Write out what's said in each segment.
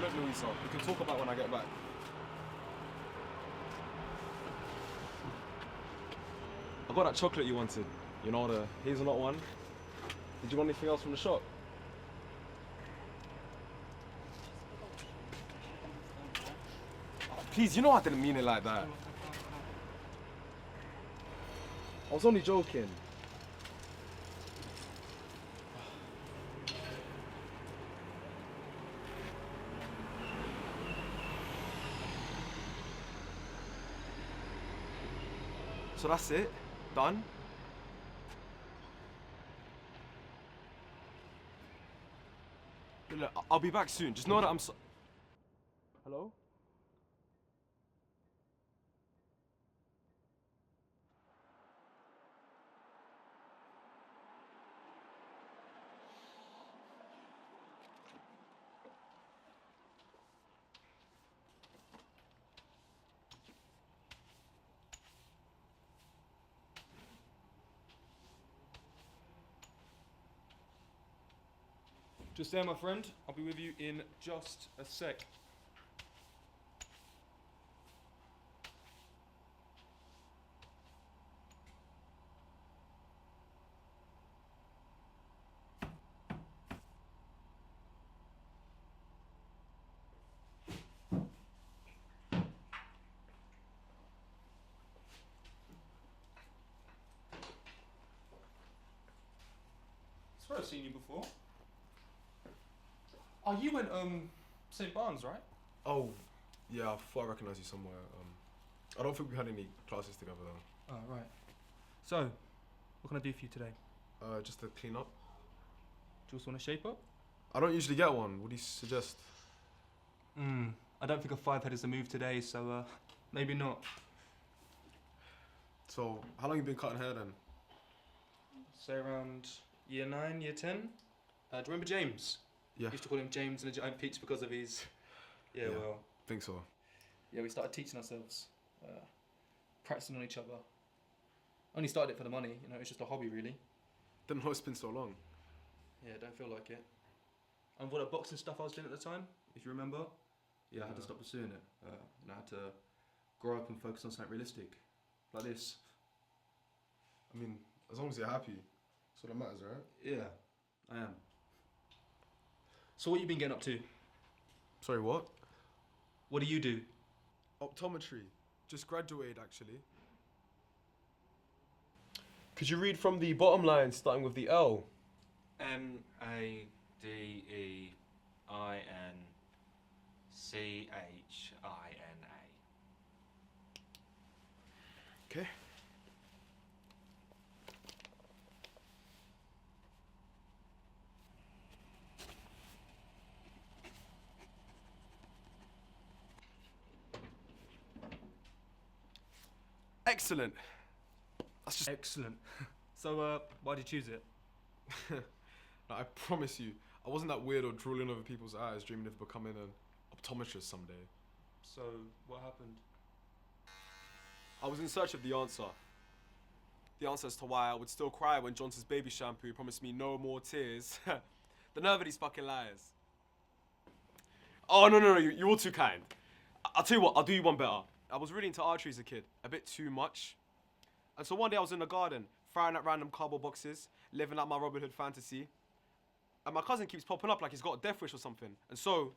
Look, Louisa, we can talk about when I get back. I got that chocolate you wanted. You know, the hazelnut one. Did you want anything else from the shop? Oh, please, you know I didn't mean it like that. I was only joking. So that's it? Done? Look, I'll be back soon. Just know that I'm so... Hello? Just there, my friend. I'll be with you in just a sec. I swear I've seen you before. Oh, you went St. Barnes, right? Oh, yeah, I thought I recognised you somewhere. I don't think we had any classes together though. Oh, right. So, what can I do for you today? Just to clean up. Do you also want to shape up? I don't usually get one. What do you suggest? I don't think a 5-head is the move today, so maybe not. So, how long you been cutting hair then? Say around year 9, year 10. Do you remember James? Yeah. Used to call him James and the Giant Peach because of his... Yeah, well... Think so. Yeah, we started teaching ourselves. Practicing on each other. Only started it for the money, you know, it's just a hobby really. Didn't know it's been so long. Yeah, don't feel like it. And what that boxing stuff I was doing at the time, if you remember, yeah, I had to stop pursuing it. And I had to grow up and focus on something realistic, like this. I mean, as long as you're happy, that's what matters, right? Yeah, I am. So what you been getting up to? Sorry, what? What do you do? Optometry. Just graduated, actually. Could you read from the bottom line, starting with the L? Madeeinchina. Okay. Excellent. That's just Excellent. So, why'd you choose it? I promise you, I wasn't that weirdo drooling over people's eyes, dreaming of becoming an optometrist someday. So, what happened? I was in search of the answer. The answer as to why I would still cry when Johnson's baby shampoo promised me no more tears. The nerve of these fucking liars. Oh, no, you're all too kind. I'll tell you what, I'll do you one better. I was really into archery as a kid, a bit too much. And so one day I was in the garden, firing at random cardboard boxes, living out my Robin Hood fantasy. And my cousin keeps popping up like he's got a death wish or something. And so...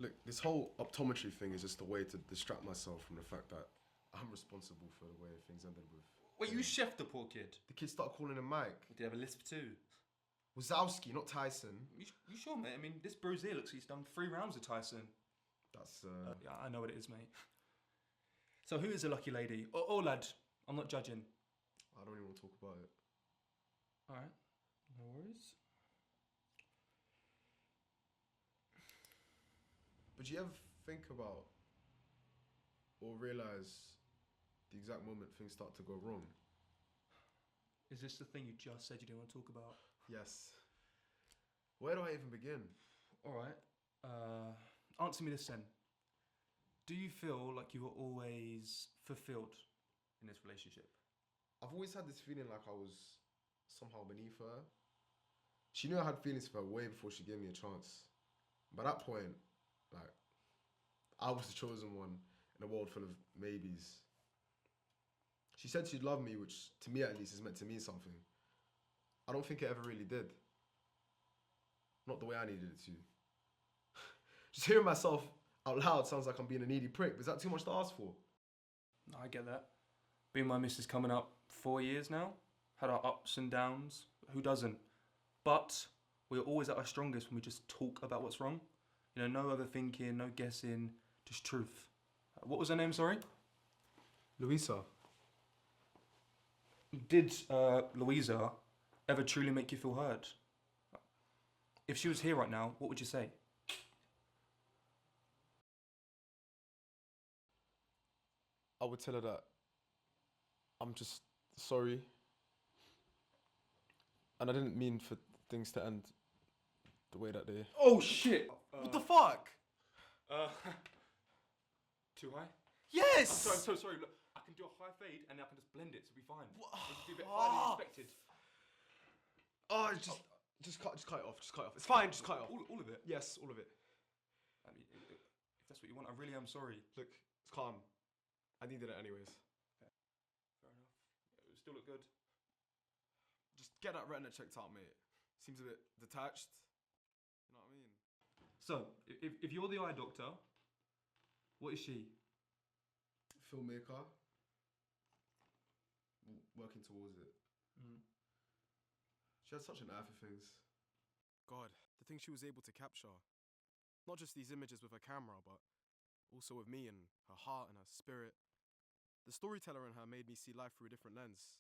Look, this whole optometry thing is just a way to distract myself from the fact that I'm responsible for the way things ended with... Wait, you chefed the poor kid? The kid started calling him Mike. Did he have a lisp too? Wazowski, not Tyson. You sure, mate? I mean, this Brazil looks like he's done 3 rounds with Tyson. That's, Yeah, I know what it is, mate. So who is the lucky lady? Oh, lad, I'm not judging. I don't even want to talk about it. Alright, no worries. But do you ever think about or realise the exact moment things start to go wrong? Is this the thing you just said you didn't want to talk about? Yes. Where do I even begin? All right. Answer me this then. Do you feel like you were always fulfilled in this relationship? I've always had this feeling like I was somehow beneath her. She knew I had feelings for her way before she gave me a chance. By that point, like, I was the chosen one in a world full of maybes. She said she'd love me, which to me at least is meant to mean something. I don't think it ever really did. Not the way I needed it to. Just hearing myself out loud sounds like I'm being a needy prick, but is that too much to ask for? No, I get that. Been my missus coming up 4 years now. Had our ups and downs. Who doesn't? But we're always at our strongest when we just talk about what's wrong. You know, no overthinking, no guessing, just truth. What was her name, sorry? Louisa. Did Louisa ever truly make you feel heard? If she was here right now, what would you say? I would tell her that I'm just sorry. And I didn't mean for things to end the way that they... Oh shit! What the fuck? Too high? Yes! I'm so sorry. Look, I can do a high fade and I can just blend it to be fine. It'll be a bit higher than expected. Oh, just cut it off. Just cut it off. It's fine. Just cut it off. All of it? Yes, all of it. I mean, if that's what you want, I really am sorry. Look, it's calm. I needed it anyways. Fair enough. It would still look good. Just get that retina checked out, mate. Seems a bit detached. You know what I mean? So, if you're the eye doctor, what is she? Filmmaker. Working towards it. She had such an eye for things. God, the things she was able to capture. Not just these images with her camera, but also with me and her heart and her spirit. The storyteller in her made me see life through a different lens.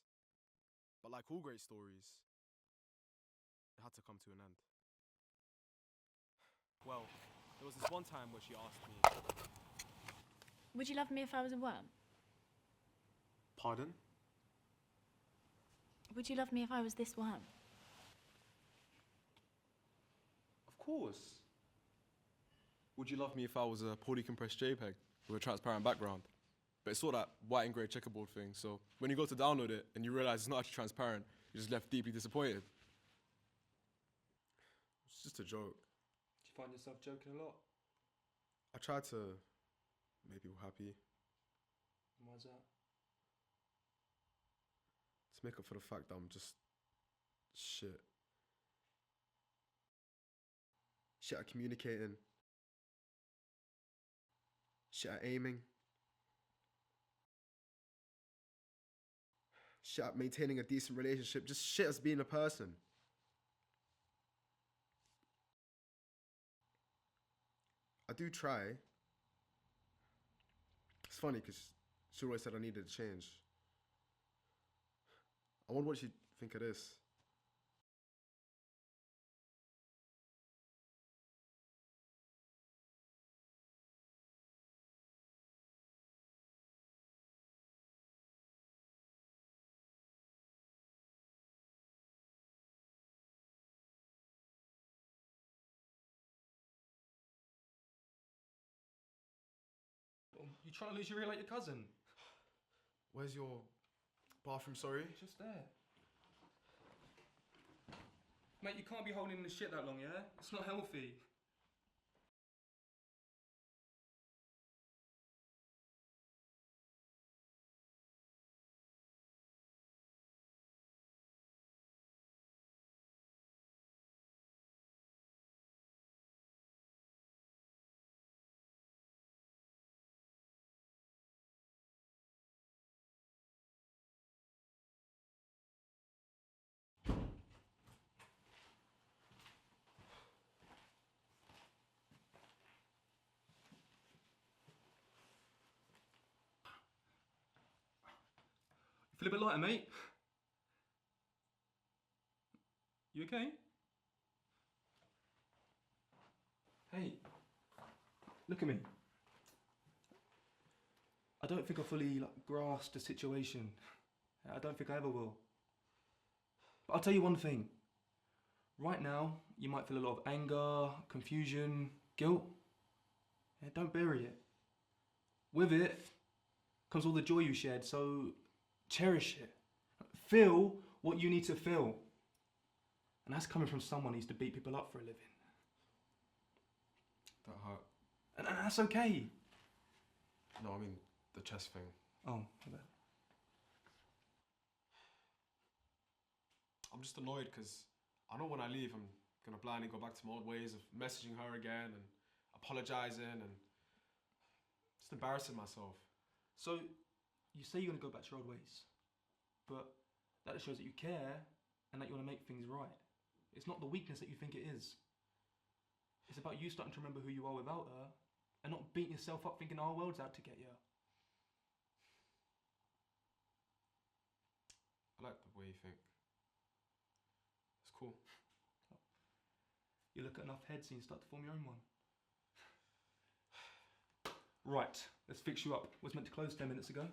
But like all great stories, it had to come to an end. Well, there was this one time where she asked me... Would you love me if I was a worm? Pardon? Would you love me if I was this worm? Of course. Would you love me if I was a poorly compressed JPEG with a transparent background? But it's sort of that white and grey checkerboard thing, so when you go to download it and you realise it's not actually transparent, you're just left deeply disappointed. It's just a joke. Do you find yourself joking a lot? I tried to make people happy. Why's that? To make up for the fact that I'm just shit. Shit at communicating. Shit at aiming. Shit at maintaining a decent relationship. Just shit as being a person. I do try. It's funny because she always said I needed to change. I wonder what she'd think of this. You trying to lose your ear like your cousin? Where's your bathroom, sorry? It's just there. Mate, you can't be holding this shit that long, yeah? It's not healthy. Feel a bit lighter, mate? You okay? Hey, look at me. I don't think I fully grasped the situation. I don't think I ever will. But I'll tell you one thing. Right now, you might feel a lot of anger, confusion, guilt. Yeah, don't bury it. With it comes all the joy you shared, so cherish it. Feel what you need to feel. And that's coming from someone who used to beat people up for a living. That hurt. And that's okay. No, I mean the chest thing. Oh, my bad. I'm just annoyed because I know when I leave, I'm gonna blindly go back to my old ways of messaging her again and apologizing and just embarrassing myself. So, you say you're going to go back to your old ways, but that shows that you care and that you want to make things right. It's not the weakness that you think it is. It's about you starting to remember who you are without her and not beating yourself up thinking our world's out to get you. I like the way you think. It's cool. You look at enough heads and you start to form your own one. Right, let's fix you up. Was meant to close 10 minutes ago.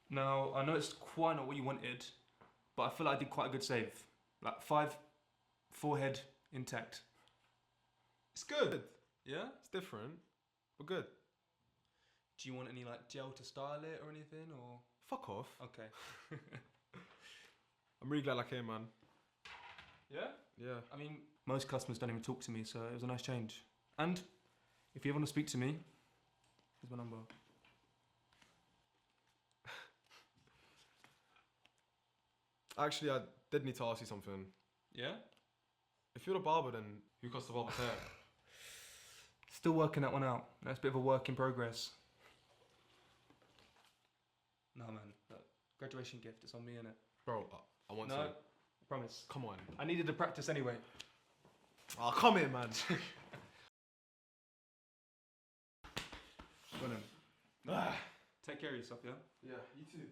Now, I know it's quite not what you wanted, but I feel like I did quite a good save. Like 5, forehead intact. It's good. Yeah, it's different, but good. Do you want any like gel to style it or anything, or? Fuck off. Okay. I'm really glad I came, man. Yeah? Yeah. I mean, most customers don't even talk to me, so it was a nice change. And if you ever want to speak to me, here's my number. Actually, I did need to ask you something. Yeah? If you're the barber, then who cuts the barber's hair? Still working that one out. That's a bit of a work in progress. No, man. Look, graduation gift. It's on me, innit? Bro, I want No, to. I promise. Come on. I needed to practice anyway. Oh, come here, man. Take care of yourself, yeah? Yeah, you too.